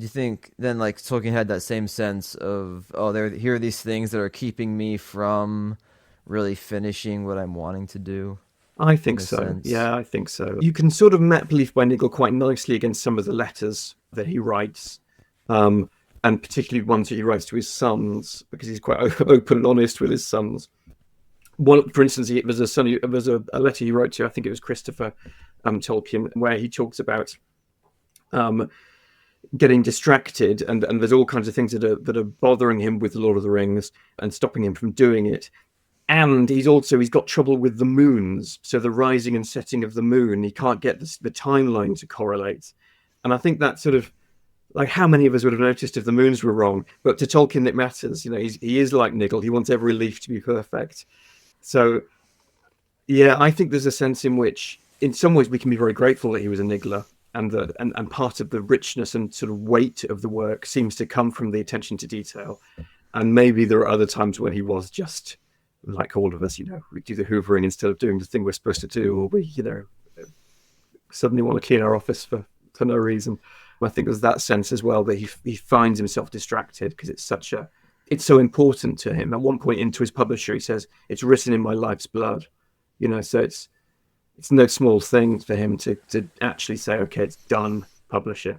Do you think then, like, Tolkien had that same sense of, oh, here are these things that are keeping me from really finishing what I'm wanting to do, I in think a so. sense? Yeah, I think so. You can sort of map belief by Niggle quite nicely against some of the letters that he writes, um, and particularly ones that he writes to his sons, because he's quite open and honest with his sons. One, for instance, there's a letter he wrote to, I think it was Christopher Tolkien, where he talks about um, getting distracted, and there's all kinds of things that are bothering him with Lord of the Rings and stopping him from doing it. And he's got trouble with the moons, so the rising and setting of the moon, he can't get the timeline to correlate. And I think that sort of, like, how many of us would have noticed if the moons were wrong? But to Tolkien, it matters. He is like Niggle. He wants every leaf to be perfect. So yeah, I think there's a sense in which, in some ways, we can be very grateful that he was a niggler, and part of the richness and sort of weight of the work seems to come from the attention to detail. And maybe there are other times when he was just like all of us, we do the hoovering instead of doing the thing we're supposed to do, or we, suddenly want to clean our office for no reason. I think there's that sense as well that he finds himself distracted because it's so important to him. At one point into his publisher, he says, "It's written in my life's blood." So it's no small thing for him to actually say, "Okay, it's done, publish it."